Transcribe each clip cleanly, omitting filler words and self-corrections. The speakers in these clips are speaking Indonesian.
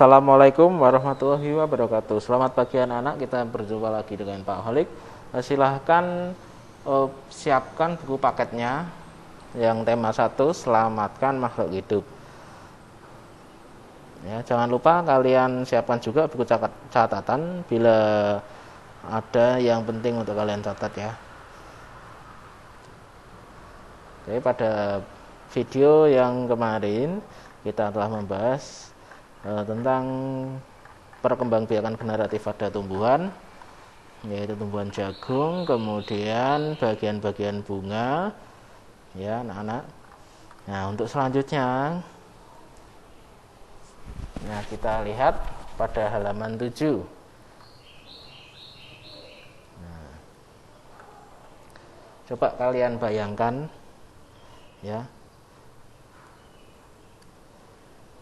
Assalamualaikum warahmatullahi wabarakatuh. Selamat pagi anak-anak, kita berjumpa lagi dengan Pak Holik. Silahkan siapkan buku paketnya yang tema 1, selamatkan makhluk hidup. Ya, jangan lupa kalian siapkan juga buku catatan bila ada yang penting untuk kalian catat ya. Oke, pada video yang kemarin kita telah membahas tentang perkembangbiakan generatif pada tumbuhan, yaitu tumbuhan jagung, kemudian bagian-bagian bunga ya anak-anak. Nah, untuk selanjutnya kita lihat pada halaman 7. Nah, coba kalian bayangkan ya.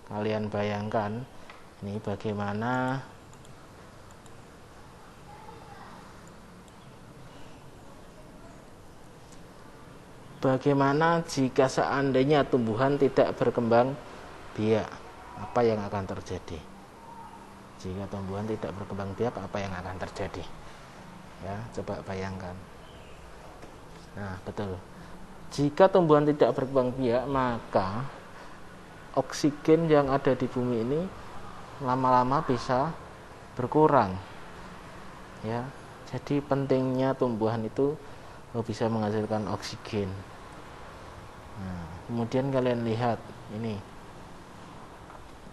Kalian bayangkan ini bagaimana jika seandainya tumbuhan tidak berkembang biak, apa yang akan terjadi? Jika tumbuhan tidak berkembang biak, apa yang akan terjadi? Ya, coba bayangkan. Nah, betul. Jika tumbuhan tidak berkembang biak, maka oksigen yang ada di bumi ini lama-lama bisa berkurang ya. Jadi pentingnya tumbuhan itu bisa menghasilkan oksigen. Nah, kemudian kalian lihat ini.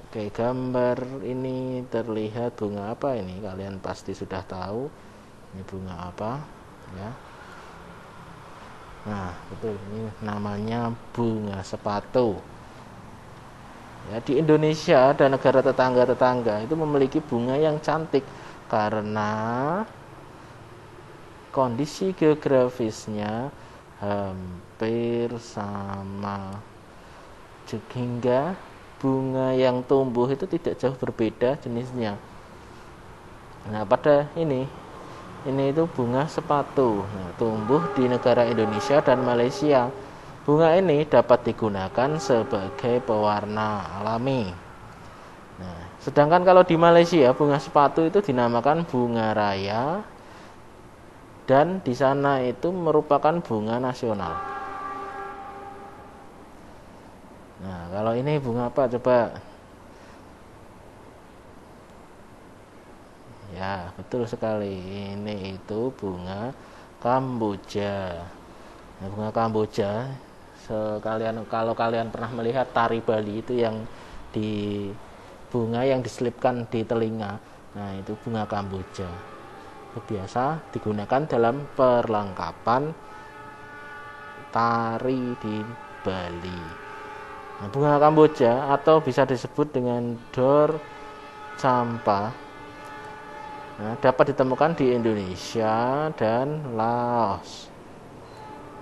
Oke, gambar ini terlihat bunga apa ini? Kalian pasti sudah tahu ini bunga apa ya. Nah, betul, ini namanya bunga sepatu. Ya, di Indonesia dan negara tetangga-tetangga itu memiliki bunga yang cantik karena kondisi geografisnya hampir sama, sehingga bunga yang tumbuh itu tidak jauh berbeda jenisnya. Nah, pada ini itu bunga sepatu. Nah, tumbuh di negara Indonesia dan Malaysia. Bunga ini dapat digunakan sebagai pewarna alami. Nah, sedangkan kalau di Malaysia bunga sepatu itu dinamakan bunga raya dan di sana itu merupakan bunga nasional. Nah, kalau ini bunga apa coba? Ya, betul sekali. Ini itu bunga Kamboja. Nah, bunga Kamboja, kalau kalian pernah melihat tari Bali itu yang di bunga yang diselipkan di telinga, nah itu bunga Kamboja. Biasa digunakan dalam perlengkapan tari di Bali. Nah, bunga Kamboja atau bisa disebut dengan dor campa, dapat ditemukan di Indonesia dan Laos.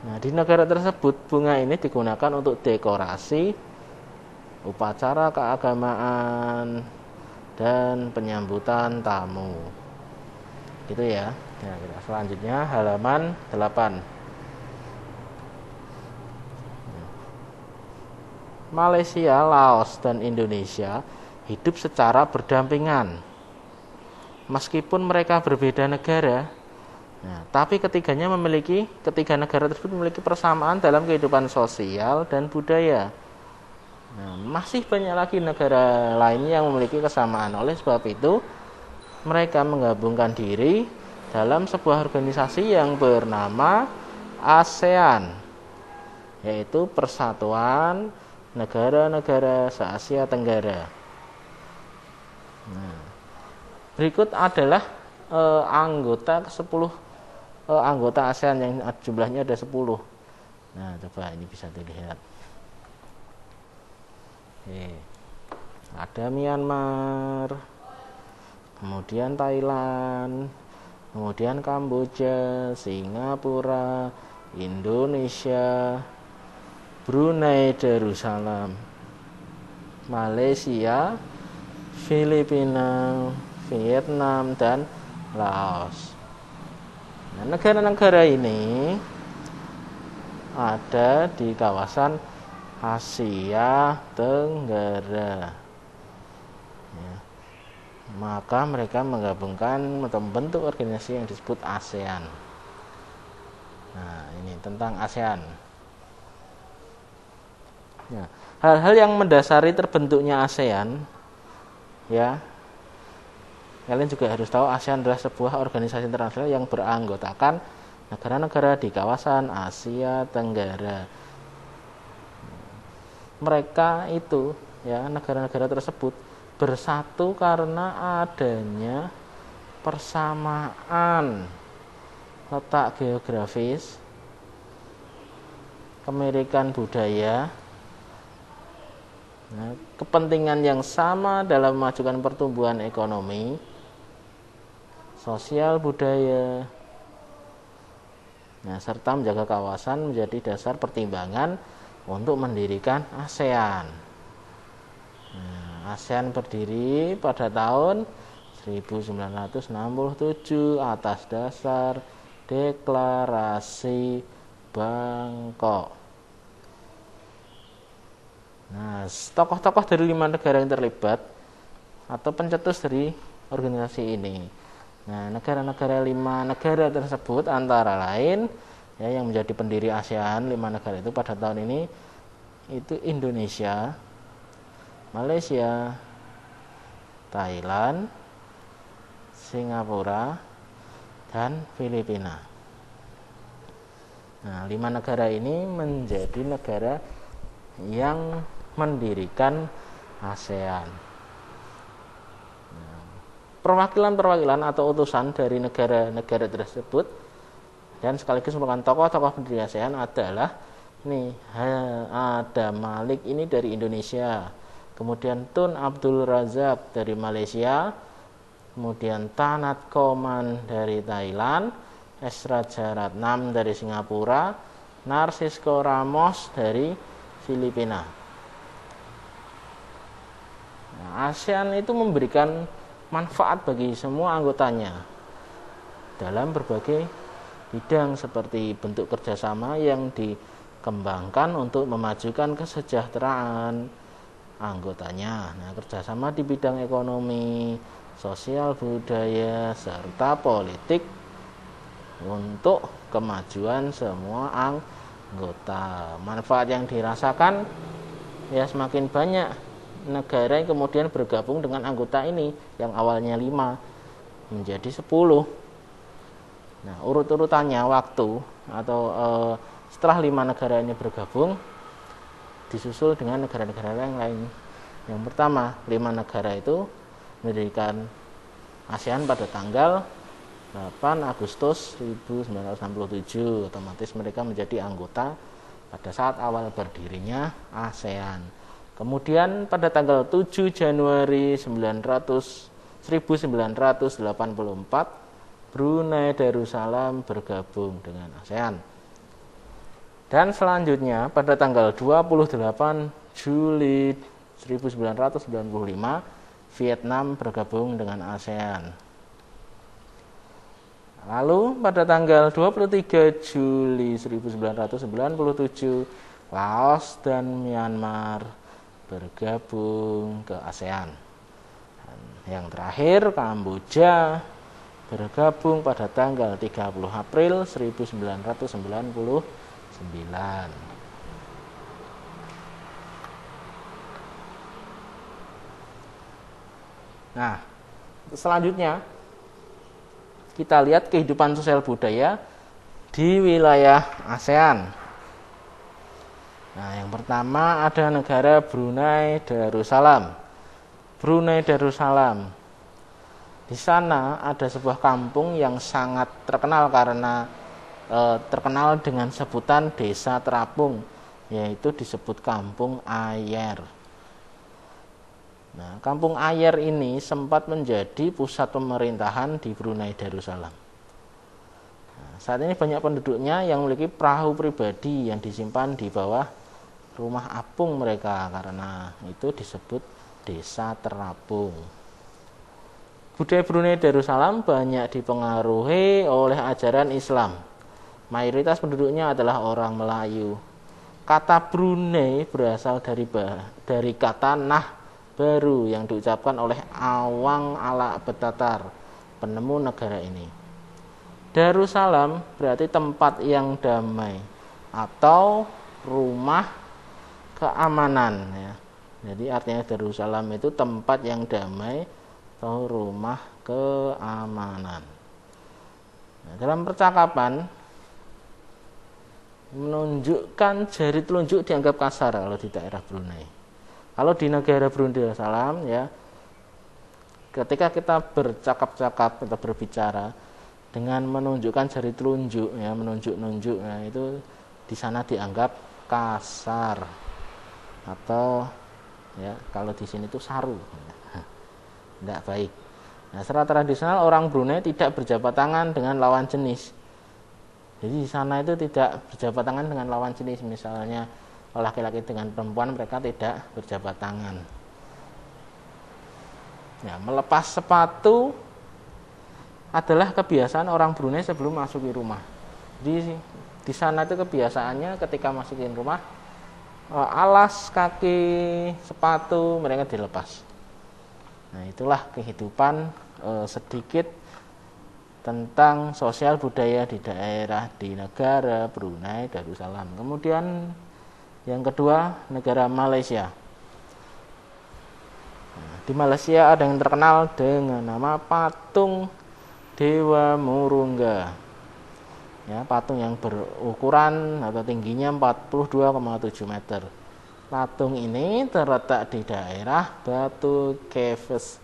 Nah, di negara tersebut bunga ini digunakan untuk dekorasi, upacara keagamaan, dan penyambutan tamu. Gitu ya. Nah, kita selanjutnya halaman 8. Malaysia, Laos, dan Indonesia hidup secara berdampingan. Meskipun mereka berbeda negara, tapi ketiga negara tersebut memiliki persamaan dalam kehidupan sosial dan budaya. Nah, masih banyak lagi negara lainnya yang memiliki kesamaan. Oleh sebab itu, mereka menggabungkan diri dalam sebuah organisasi yang bernama ASEAN, yaitu Persatuan Negara-negara se-Asia Tenggara. Nah, berikut adalah anggota ke-10 anggota ASEAN yang jumlahnya ada 10. Nah, coba ini bisa dilihat. Ada Myanmar, kemudian Thailand, kemudian Kamboja, Singapura, Indonesia, Brunei Darussalam, Malaysia, Filipina, Vietnam, dan Laos. Nah, negara-negara ini ada di kawasan Asia Tenggara. Ya. maka mereka menggabungkan atau membentuk organisasi yang disebut ASEAN. Nah, ini tentang ASEAN. Ya, hal-hal yang mendasari terbentuknya ASEAN, ya, kalian juga harus tahu ASEAN adalah sebuah organisasi internasional yang beranggotakan negara-negara di kawasan Asia Tenggara. Mereka itu, ya, negara-negara tersebut bersatu karena adanya persamaan letak geografis, kemirikan budaya, kepentingan yang sama dalam memajukan pertumbuhan ekonomi, sosial, budaya, serta menjaga kawasan menjadi dasar pertimbangan untuk mendirikan ASEAN. ASEAN berdiri pada tahun 1967 atas dasar Deklarasi Bangkok. Nah, tokoh-tokoh dari 5 negara yang terlibat atau pencetus dari organisasi ini. Nah, negara-negara 5 negara tersebut antara lain, ya, yang menjadi pendiri ASEAN 5 negara itu pada tahun ini itu Indonesia, Malaysia, Thailand, Singapura, dan Filipina. Nah, 5 negara ini menjadi negara yang mendirikan ASEAN. Perwakilan-perwakilan atau utusan dari negara-negara tersebut dan sekaligus merupakan tokoh-tokoh pendiri ASEAN adalah ada Malik ini dari Indonesia, kemudian Tun Abdul Razak dari Malaysia, kemudian Tanat Koman dari Thailand, Esra Jaratnam dari Singapura, Narcisco Ramos dari Filipina. Nah, ASEAN itu memberikan manfaat bagi semua anggotanya dalam berbagai bidang seperti bentuk kerjasama yang dikembangkan untuk memajukan kesejahteraan anggotanya. Nah, kerjasama di bidang ekonomi, sosial, budaya, serta politik untuk kemajuan semua anggota. Manfaat yang dirasakan, ya, semakin banyak negara yang kemudian bergabung dengan anggota ini yang awalnya 5 menjadi 10. Nah, urut-urutannya waktu atau setelah 5 negara ini bergabung disusul dengan negara-negara yang lain. Yang pertama, 5 negara itu mendirikan ASEAN pada tanggal 8 Agustus 1967. Otomatis mereka menjadi anggota pada saat awal berdirinya ASEAN. Kemudian pada tanggal 7 Januari 1984 Brunei Darussalam bergabung dengan ASEAN. Dan selanjutnya pada tanggal 28 Juli 1995 Vietnam bergabung dengan ASEAN. Lalu pada tanggal 23 Juli 1997 Laos dan Myanmar bergabung ke ASEAN. Dan yang terakhir Kamboja bergabung pada tanggal 30 April 1999. Nah, selanjutnya kita lihat kehidupan sosial budaya di wilayah ASEAN. Nah, yang pertama ada negara Brunei Darussalam. Brunei Darussalam. Di sana ada sebuah kampung yang sangat terkenal karena terkenal dengan sebutan desa terapung, yaitu disebut Kampung Ayer. Nah, Kampung Ayer ini sempat menjadi pusat pemerintahan di Brunei Darussalam. Nah, saat ini banyak penduduknya yang memiliki perahu pribadi yang disimpan di bawah rumah apung mereka, karena itu disebut desa terapung. Budaya Brunei Darussalam banyak dipengaruhi oleh ajaran Islam. Mayoritas penduduknya adalah orang Melayu. Kata Brunei berasal dari kata nah baru yang diucapkan oleh Awang ala Betatar, penemu negara ini. Darussalam berarti tempat yang damai atau rumah keamanan ya. Jadi artinya Darussalam itu tempat yang damai atau rumah keamanan. Nah, dalam percakapan menunjukkan jari telunjuk dianggap kasar kalau di daerah Brunei. Kalau di negara Brunei Darussalam ya, ketika kita bercakap-cakap atau berbicara dengan menunjukkan jari telunjuk ya, menunjuk-nunjuk, nah itu di sana dianggap kasar atau ya kalau di sini itu saru, tidak baik. Nah, secara tradisional orang Brunei tidak berjabat tangan dengan lawan jenis. Jadi di sana itu tidak berjabat tangan dengan lawan jenis, misalnya laki-laki dengan perempuan mereka tidak berjabat tangan. Ya, melepas sepatu adalah kebiasaan orang Brunei sebelum masuki rumah. Di sana itu kebiasaannya ketika masukin rumah, alas kaki sepatu mereka dilepas. Nah, itulah kehidupan sedikit tentang sosial budaya di daerah di negara Brunei Darussalam. Kemudian yang kedua, negara Malaysia. Nah, di Malaysia ada yang terkenal dengan nama patung Dewa Murungga. Ya, patung yang berukuran atau tingginya 42,7 meter. Patung ini terletak di daerah Batu Caves,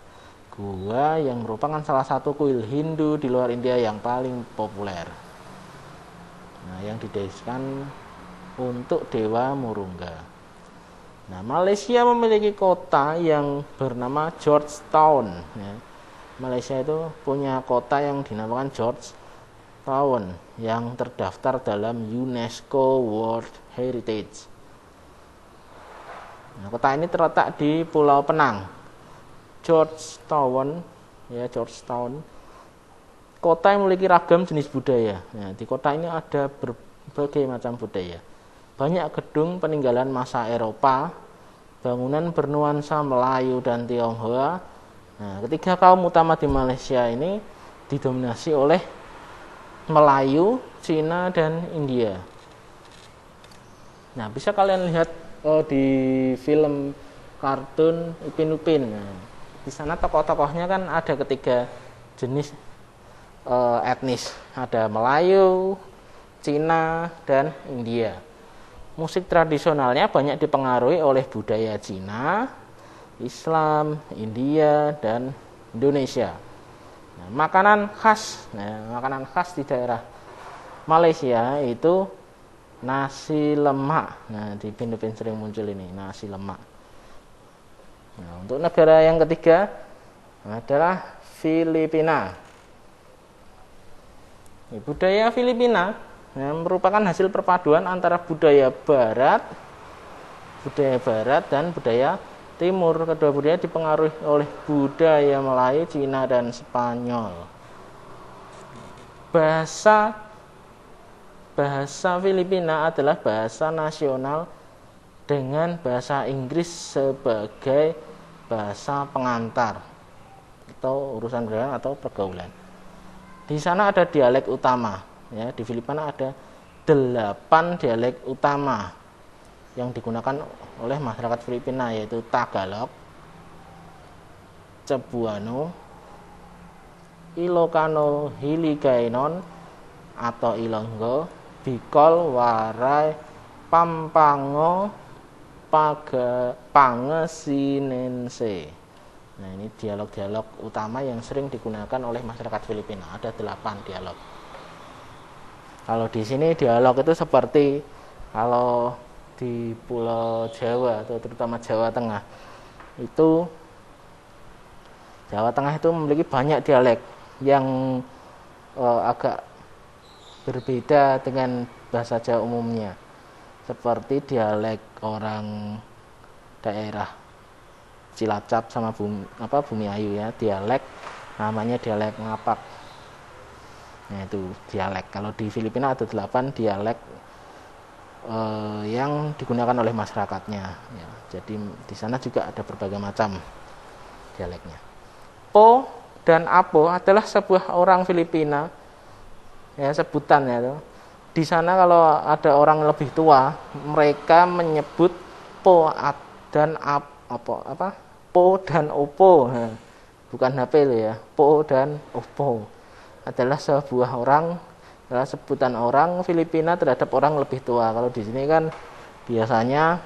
gua yang merupakan salah satu kuil Hindu di luar India yang paling populer. Nah, yang didedikasikan untuk Dewa Murungga. Nah, Malaysia memiliki kota yang bernama Georgetown. Ya. Malaysia itu punya kota yang dinamakan Georgetown yang terdaftar dalam UNESCO World Heritage. Nah, kota ini terletak di Pulau Penang. Georgetown. Kota yang memiliki ragam jenis budaya. Nah, di kota ini ada berbagai macam budaya. Banyak gedung peninggalan masa Eropa, bangunan bernuansa Melayu dan Tionghoa. Nah, ketiga kaum utama di Malaysia ini didominasi oleh Melayu, Cina, dan India. Nah, bisa kalian lihat di film kartun Upin Ipin. Nah, di sana tokoh-tokohnya kan ada ketiga jenis etnis, ada Melayu, Cina, dan India. Musik tradisionalnya banyak dipengaruhi oleh budaya Cina, Islam, India, dan Indonesia. Nah, makanan khas di daerah Malaysia itu nasi lemak. Nah, di Upin sering muncul ini nasi lemak. Nah, untuk negara yang ketiga adalah Filipina. Budaya Filipina merupakan hasil perpaduan antara budaya barat dan budaya timur. Kedua budaya dipengaruhi oleh budaya Melayu, Cina, dan Spanyol. Bahasa Filipina adalah bahasa nasional dengan bahasa Inggris sebagai bahasa pengantar atau urusan pergaulan atau pergaulan. Di sana ada dialek utama. Ya, di Filipina ada 8 dialek utama yang digunakan oleh masyarakat Filipina, yaitu Tagalog, Cebuano, Ilocano, Hiligaynon atau Ilonggo, Bicol, Waray, Pampango, Pangasinense. Nah, ini dialog-dialog utama yang sering digunakan oleh masyarakat Filipina. Ada 8 dialog. Kalau di sini dialog itu seperti kalau di Pulau Jawa atau terutama Jawa Tengah. Jawa Tengah itu memiliki banyak dialek yang agak berbeda dengan bahasa Jawa umumnya. Seperti dialek orang daerah Cilacap sama Bumi Ayu ya, dialek namanya dialek Ngapak. Nah, itu dialek. Kalau di Filipina ada 8 dialek yang digunakan oleh masyarakatnya. Ya, jadi di sana juga ada berbagai macam dialeknya. Po dan Apo adalah sebuah orang Filipina, ya sebutan ya. Di sana kalau ada orang lebih tua, mereka menyebut Po dan apa? Po dan Opo. Nah, bukan HP lo ya. Po dan Opo adalah sebuah orang, adalah sebutan orang Filipina terhadap orang lebih tua. Kalau di sini kan biasanya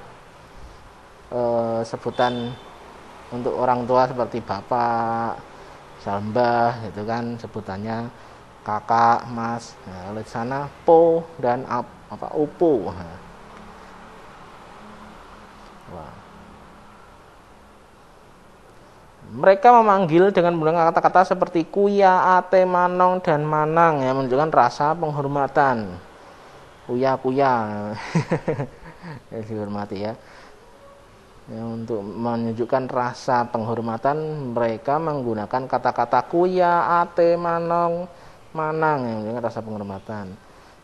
sebutan untuk orang tua seperti bapak, mbah gitu kan sebutannya kakak, mas. Nah, kalau di sana po dan opo. Nah. Wah. Mereka memanggil dengan menggunakan kata-kata seperti kuya, ate, manong, dan manang, yang menunjukkan rasa penghormatan. Kuya ya, dihormati ya. Ya, untuk menunjukkan rasa penghormatan, mereka menggunakan kata-kata kuya, ate, manong, manang, yang menunjukkan rasa penghormatan.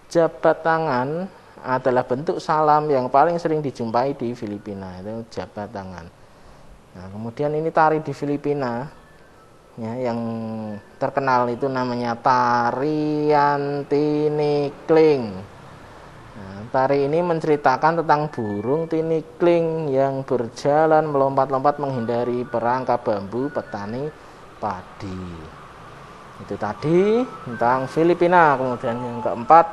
Jabat tangan adalah bentuk salam yang paling sering dijumpai di Filipina, itu jabat tangan. Nah, kemudian ini tari di Filipina ya, yang terkenal itu namanya tarian tinikling. Nah, tari ini menceritakan tentang burung tinikling yang berjalan melompat-lompat menghindari perangkap bambu petani padi. Itu tadi tentang Filipina. Kemudian yang keempat,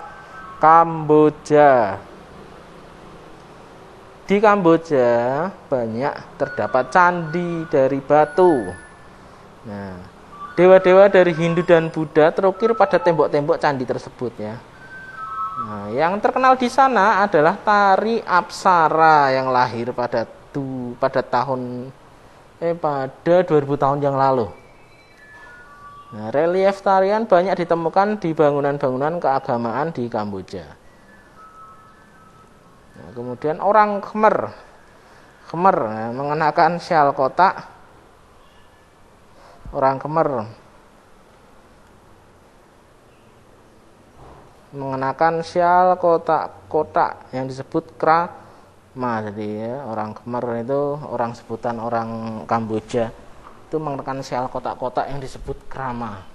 Kamboja. Di Kamboja banyak terdapat candi dari batu. Nah, dewa-dewa dari Hindu dan Buddha terukir pada tembok-tembok candi tersebut ya. Nah, yang terkenal di sana adalah tari Apsara yang lahir pada 2000 tahun yang lalu. Nah, relief tarian banyak ditemukan di bangunan-bangunan keagamaan di Kamboja. Nah, kemudian orang Khmer mengenakan syal kotak. Orang Khmer mengenakan syal kotak-kotak yang disebut krama. Jadi ya, orang Khmer itu orang sebutan orang Kamboja itu mengenakan syal kotak-kotak yang disebut krama.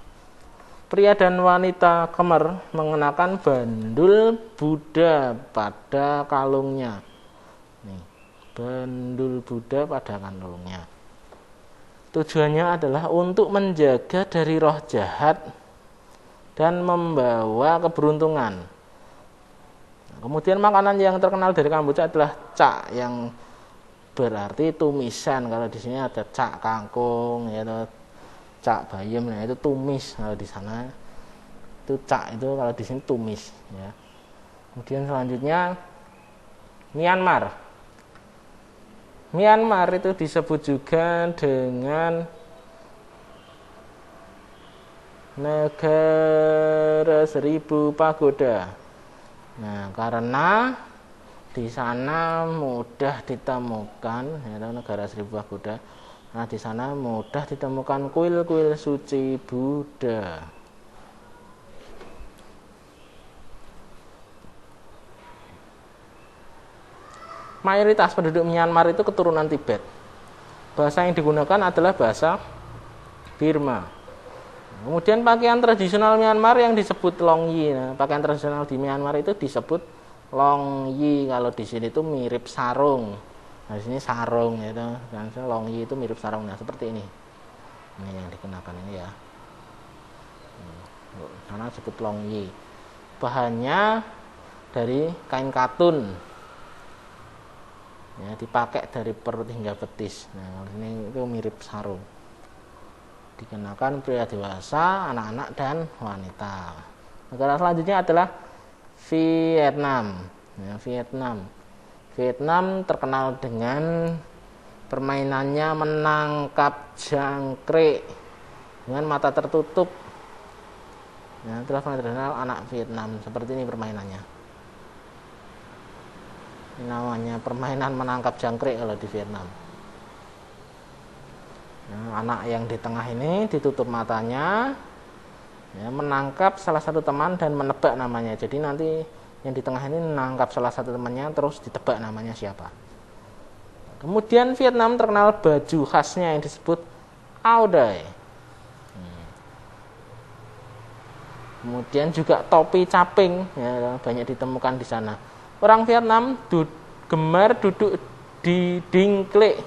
Pria dan wanita Khmer mengenakan bandul Buddha pada kalungnya. Nih, bandul Buddha pada kalungnya. Tujuannya adalah untuk menjaga dari roh jahat dan membawa keberuntungan. Nah, kemudian makanan yang terkenal dari Kamboja adalah cak, yang berarti tumisan. Kalau di sini ada cak kangkung, ya, cak bayam, nah itu tumis. Kalau di sana itu cak, itu kalau di sini tumis ya. Kemudian selanjutnya Myanmar itu disebut juga dengan negara 1000 pagoda. Nah, karena di sana mudah ditemukan ya, negara 1000 pagoda. Nah, di sana mudah ditemukan kuil-kuil suci Buddha. Mayoritas penduduk Myanmar itu keturunan Tibet. Bahasa yang digunakan adalah bahasa Burma. Kemudian pakaian tradisional Myanmar yang disebut Longyi. Nah, pakaian tradisional di Myanmar itu disebut Longyi. Kalau di sini itu mirip sarung. Nah, di sini sarung ya, dan Longyi itu mirip sarung. Nah, seperti ini. Ini yang dikenakan ini ya. Karena disebut Longyi. Bahannya dari kain katun. Ya, dipakai dari perut hingga betis. Nah, ini itu mirip sarung. Dikenakan pria dewasa, anak-anak, dan wanita. Negara selanjutnya adalah Vietnam. Ya, Vietnam terkenal dengan permainannya menangkap jangkrik dengan mata tertutup. Ya, itulah tradisional anak Vietnam. Seperti ini permainannya. Ini namanya permainan menangkap jangkrik kalau di Vietnam. Nah, anak yang di tengah ini ditutup matanya, ya, menangkap salah satu teman dan menebak namanya. Jadi nanti yang di tengah ini menangkap salah satu temannya, terus ditebak namanya siapa. Kemudian Vietnam terkenal baju khasnya yang disebut áo dai. Kemudian juga topi caping, ya, banyak ditemukan di sana. Orang Vietnam gemar duduk di dingklek,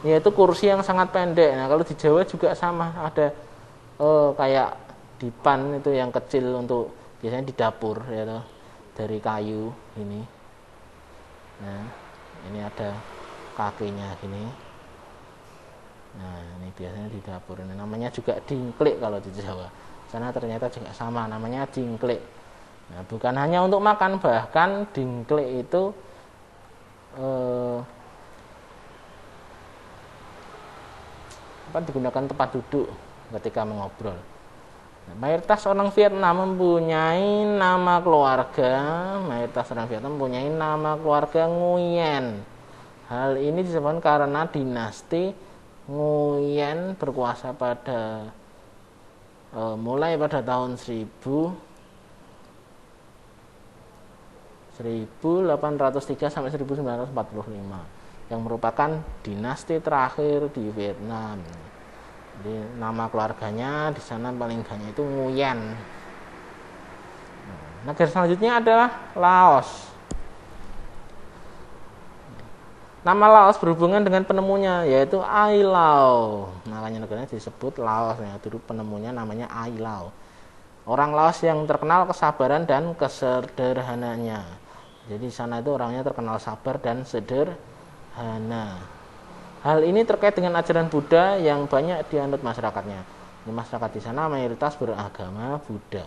yaitu kursi yang sangat pendek. Nah, kalau di Jawa juga sama, ada kayak dipan itu yang kecil untuk biasanya di dapur, ya, dari kayu ini. Nah, ini ada kakinya gini. Nah, ini biasanya di dapur. Ini namanya juga dingklek kalau di Jawa. Sana ternyata juga sama, namanya dingklek. Nah, bukan hanya untuk makan, bahkan dingklek itu digunakan tempat duduk ketika mengobrol. Nah, mayoritas orang Vietnam mempunyai nama keluarga. Nguyen. Hal ini disebabkan karena dinasti Nguyen berkuasa pada mulai pada tahun 1803 sampai 1945, yang merupakan dinasti terakhir di Vietnam. Jadi nama keluarganya di sana paling banyak itu Nguyen. Negara selanjutnya adalah Laos. Nama Laos berhubungan dengan penemunya, yaitu Ai Lao. Makanya negaranya disebut Laos, ya. Dulu penemunya namanya Ai Lao. Orang Laos yang terkenal kesabaran dan kesederhananya. Jadi sana itu orangnya terkenal sabar dan sederhana. Hal ini terkait dengan ajaran Buddha yang banyak dianut masyarakatnya. Di masyarakat di sana mayoritas beragama Buddha.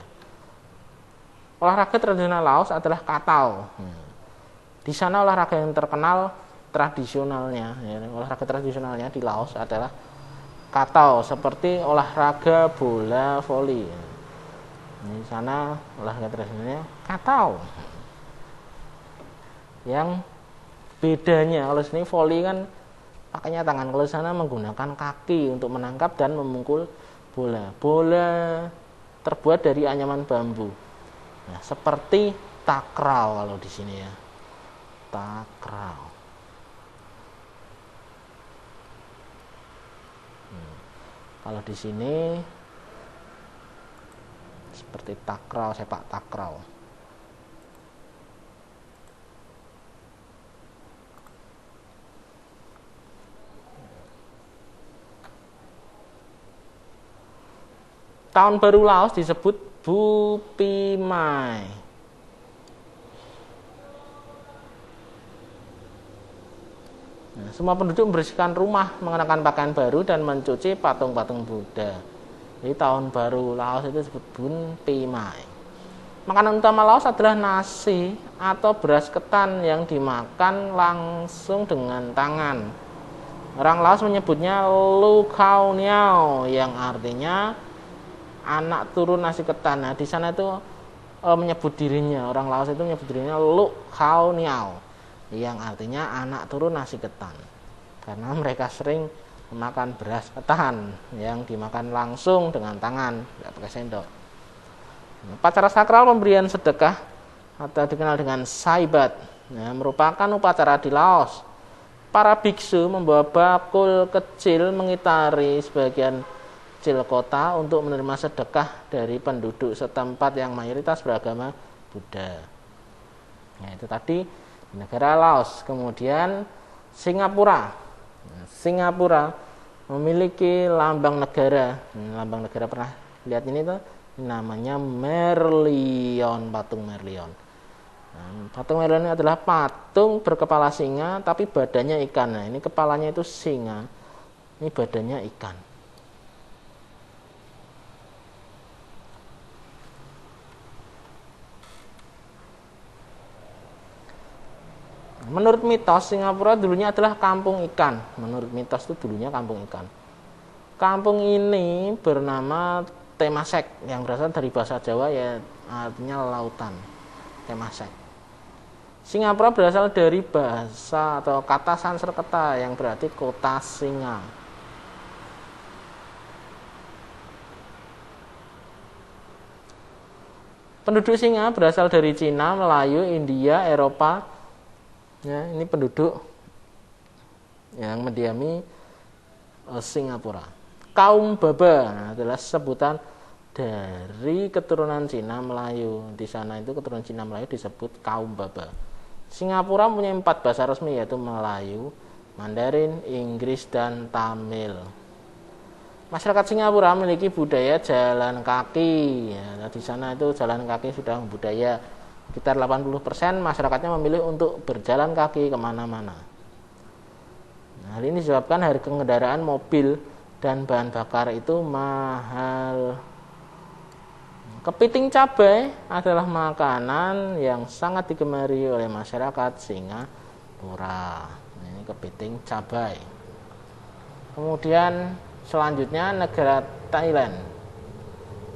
Olahraga tradisional Laos adalah katao. Di sana olahraga yang terkenal tradisionalnya, ya, olahraga tradisionalnya di Laos adalah katao, seperti olahraga bola voli. Di sana olahraga tradisionalnya katao. Yang bedanya, kalau sini voli kan pakainya tangan, kalau sana menggunakan kaki untuk menangkap dan memukul bola. Bola terbuat dari anyaman bambu. Nah, seperti takraw kalau di sini, ya. Takraw. Kalau di sini seperti takraw, sepak takraw. Tahun baru Laos disebut Bu Pi Mai. Nah, semua penduduk membersihkan rumah, mengenakan pakaian baru, dan mencuci patung-patung Buddha. Jadi tahun baru Laos itu disebut Bun Pi Mai. Makanan utama Laos adalah nasi atau beras ketan yang dimakan langsung dengan tangan. Orang Laos menyebutnya Lu Khao Niao, yang artinya anak turun nasi ketan. Nah, di sana itu menyebut dirinya, orang Laos itu menyebut dirinya Lu Khao Niao, yang artinya anak turun nasi ketan, karena mereka sering memakan beras ketan yang dimakan langsung dengan tangan, tidak pakai sendok. Upacara sakral pemberian sedekah atau dikenal dengan saibat, merupakan upacara di Laos. Para biksu membawa bakul kecil mengitari sebagian kecil kota untuk menerima sedekah dari penduduk setempat yang mayoritas beragama Buddha. Nah, itu tadi negara Laos. Kemudian Singapura. Singapura memiliki lambang negara. Lambang negara pernah lihat ini tuh, namanya Merlion, patung Merlion. Nah, patung Merlion ini adalah patung berkepala singa tapi badannya ikan. Nah, ini kepalanya itu singa, ini badannya ikan. Menurut mitos, Singapura dulunya adalah kampung ikan. Menurut mitos itu dulunya kampung ikan. Kampung ini bernama Temasek, yang berasal dari bahasa Jawa, ya artinya lautan. Temasek. Singapura berasal dari bahasa atau kata Sanskerta yang berarti kota singa. Penduduk Singa berasal dari Cina, Melayu, India, Eropa. Ya, ini penduduk yang mendiami Singapura. Kaum Baba adalah sebutan dari keturunan Cina Melayu. Di sana itu keturunan Cina Melayu disebut kaum Baba. Singapura punya 4 bahasa resmi, yaitu Melayu, Mandarin, Inggris, dan Tamil. Masyarakat Singapura memiliki budaya jalan kaki. Ya, di sana itu jalan kaki sudah budaya. Sekitar 80% masyarakatnya memilih untuk berjalan kaki kemana-mana. Nah, hal ini disebabkan harga kendaraan mobil dan bahan bakar itu mahal. Kepiting cabai adalah makanan yang sangat digemari oleh masyarakat Singapura. Ini kepiting cabai. Kemudian selanjutnya negara Thailand.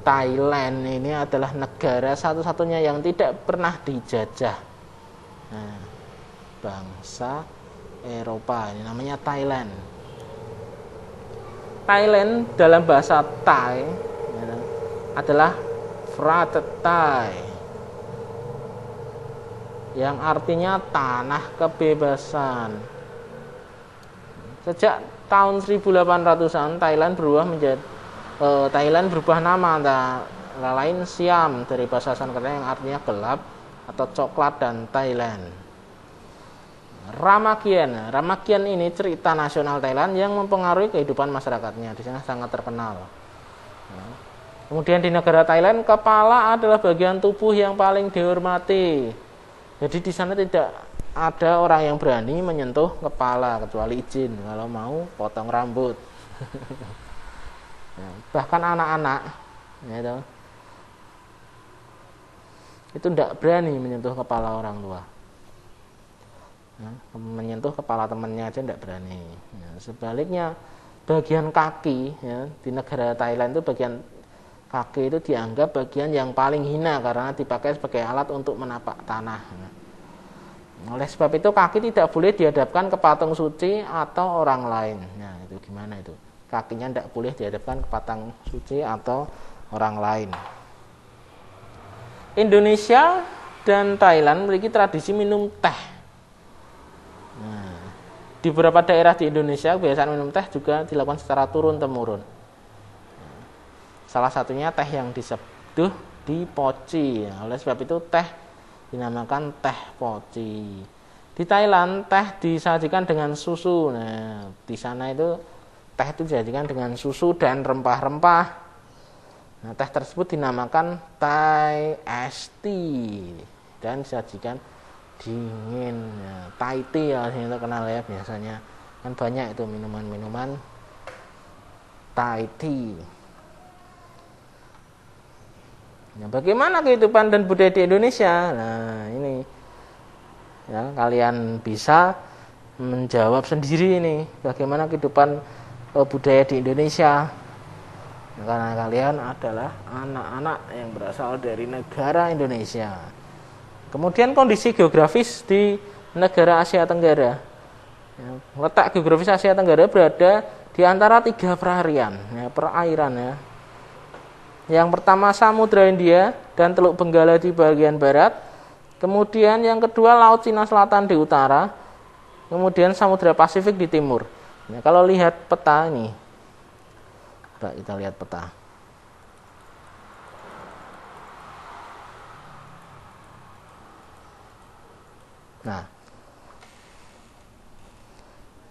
Thailand ini adalah negara satu-satunya yang tidak pernah dijajah. Nah, bangsa Eropa, ini namanya Thailand. Thailand dalam bahasa Thai adalah Phrat Thai, yang artinya tanah kebebasan. Sejak tahun 1800-an Thailand berubah nama antara lain Siam dari bahasa Sanskerta yang artinya gelap atau coklat, dan Thailand. Ramakien ini cerita nasional Thailand yang mempengaruhi kehidupan masyarakatnya. Di sana sangat terkenal. Kemudian di negara Thailand, kepala adalah bagian tubuh yang paling dihormati. Jadi di sana tidak ada orang yang berani menyentuh kepala kecuali izin kalau mau potong rambut. Bahkan anak-anak itu tidak berani menyentuh kepala orang tua. Menyentuh kepala temannya aja tidak berani. Sebaliknya bagian kaki di negara Thailand itu bagian kaki itu dianggap bagian yang paling hina karena dipakai sebagai alat untuk menapak tanah. Oleh sebab itu kaki tidak boleh dihadapkan ke patung suci atau orang lain. Nah, itu gimana itu? Kakinya tidak boleh dihadapkan ke patung suci atau orang lain. Indonesia dan Thailand memiliki tradisi minum teh. Nah, di beberapa daerah di Indonesia kebiasaan minum teh juga dilakukan secara turun-temurun. Salah satunya teh yang diseduh di poci. Oleh sebab itu teh dinamakan teh poci. Di Thailand teh disajikan dengan susu. Nah, di sana itu teh itu disajikan dengan susu dan rempah-rempah. Nah, teh tersebut dinamakan Thai iced tea dan disajikan dingin. Nah, Thai tea ya, yang terkenal ya biasanya. Kan banyak itu minuman-minuman Thai tea. Nah, bagaimana kehidupan dan budaya di Indonesia? Nah, ini ya, kalian bisa menjawab sendiri ini bagaimana kehidupan budaya di Indonesia. Nah, karena kalian adalah anak-anak yang berasal dari negara Indonesia. Kemudian kondisi geografis di negara Asia Tenggara. Ya, letak geografis Asia Tenggara berada di antara 3 perairan, ya. Yang pertama Samudra Hindia dan Teluk Benggala di bagian barat. Kemudian yang kedua Laut Cina Selatan di utara. Kemudian Samudra Pasifik di timur. Nah, kalau lihat peta ini, coba kita lihat peta. Nah,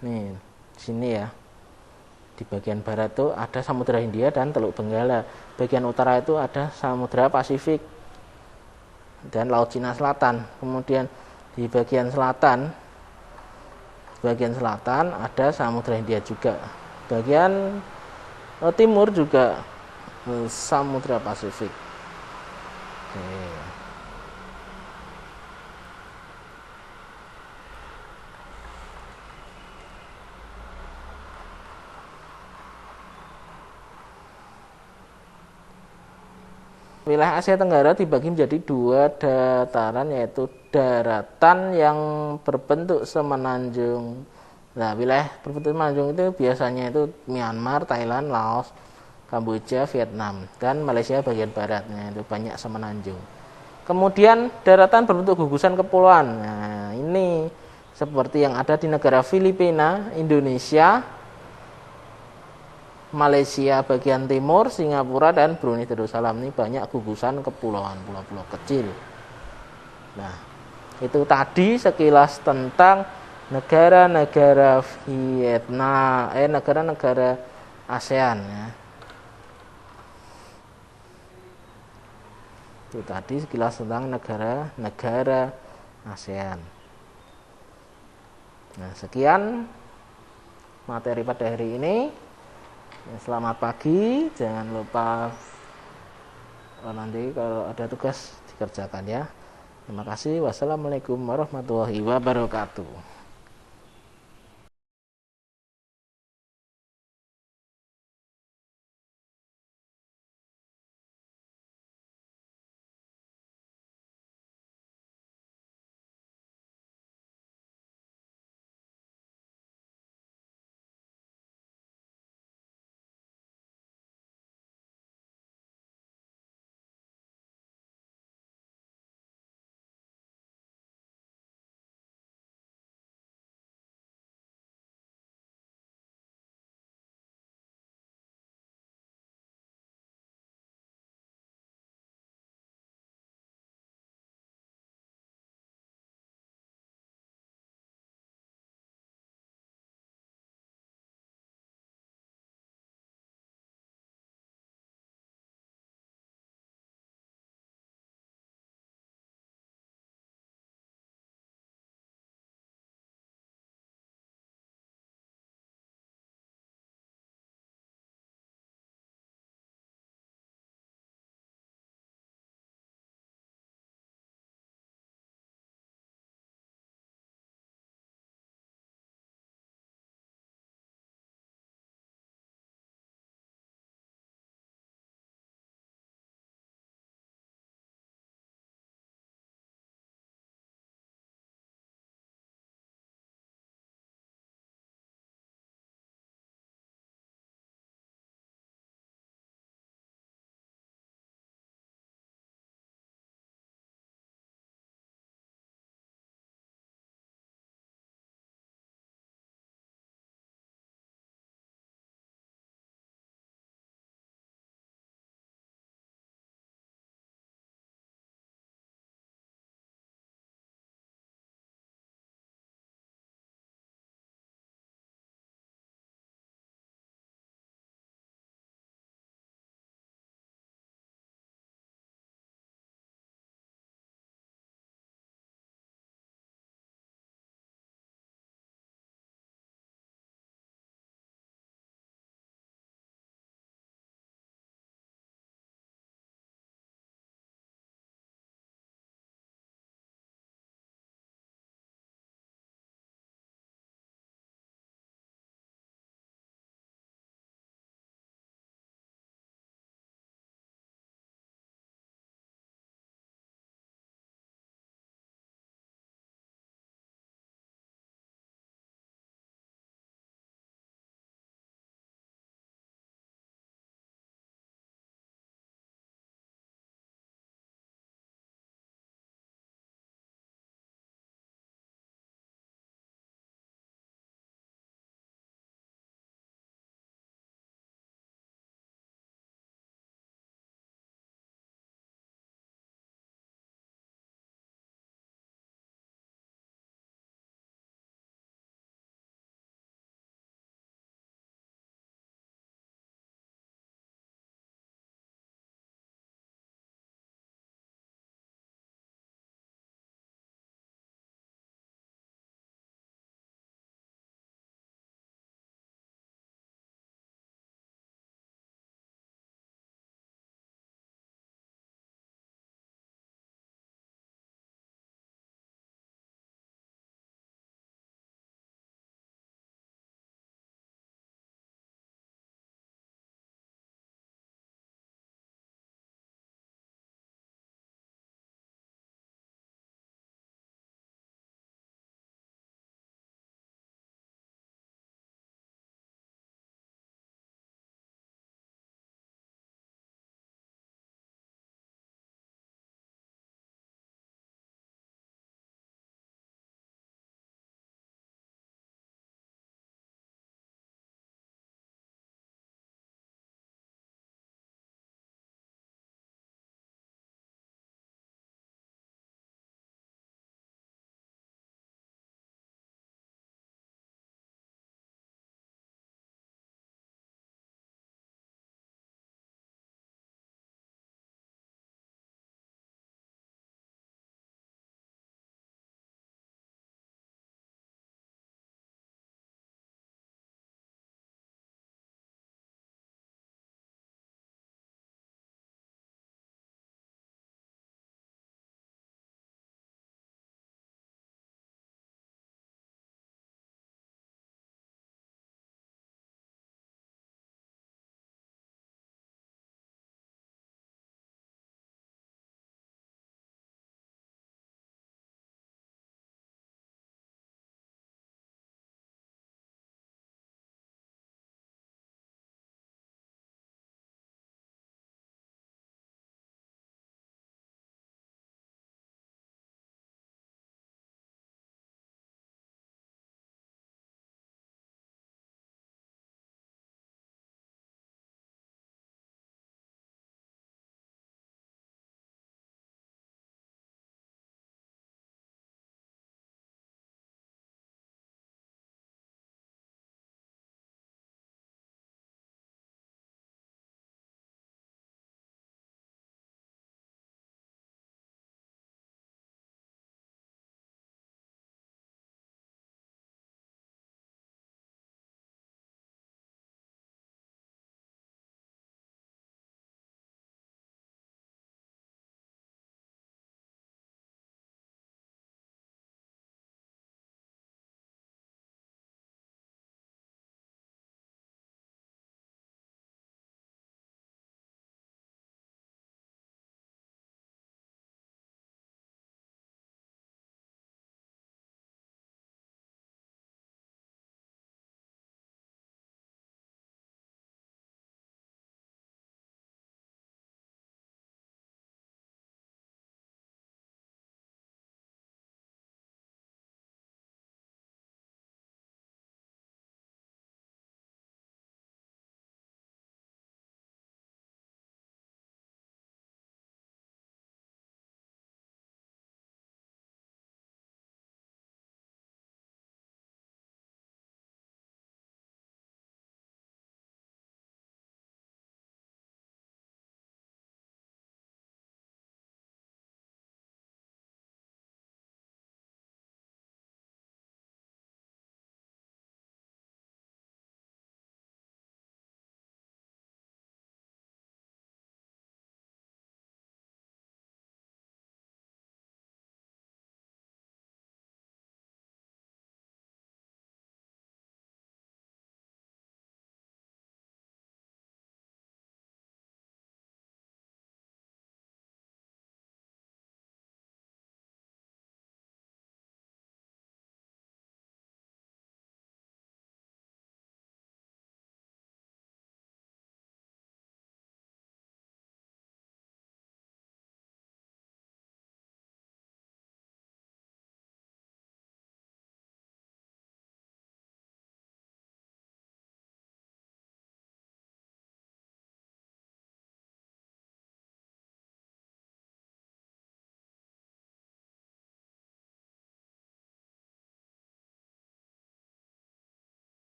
nih sini ya. Di bagian barat itu ada Samudra Hindia dan Teluk Benggala. Bagian utara itu ada Samudra Pasifik dan Laut Cina Selatan. Kemudian di bagian selatan ada Samudra Hindia juga. Bagian timur juga Samudra Pasifik. Oke. Wilayah Asia Tenggara dibagi menjadi 2 dataran, yaitu daratan yang berbentuk semenanjung. Nah, wilayah berbentuk semenanjung itu biasanya itu Myanmar, Thailand, Laos, Kamboja, Vietnam, dan Malaysia bagian baratnya itu banyak semenanjung. Kemudian daratan berbentuk gugusan kepulauan. Nah, ini seperti yang ada di negara Filipina, Indonesia, Malaysia bagian timur, Singapura, dan Brunei Darussalam. Ini banyak gugusan kepulauan, pulau-pulau kecil. Nah, itu tadi sekilas tentang negara-negara Vietnam, negara-negara ASEAN ya. Itu tadi sekilas tentang negara-negara ASEAN. Nah, sekian materi pada hari ini. Selamat pagi, jangan lupa nanti kalau ada tugas dikerjakan ya. Terima kasih. Wassalamualaikum warahmatullahi wabarakatuh.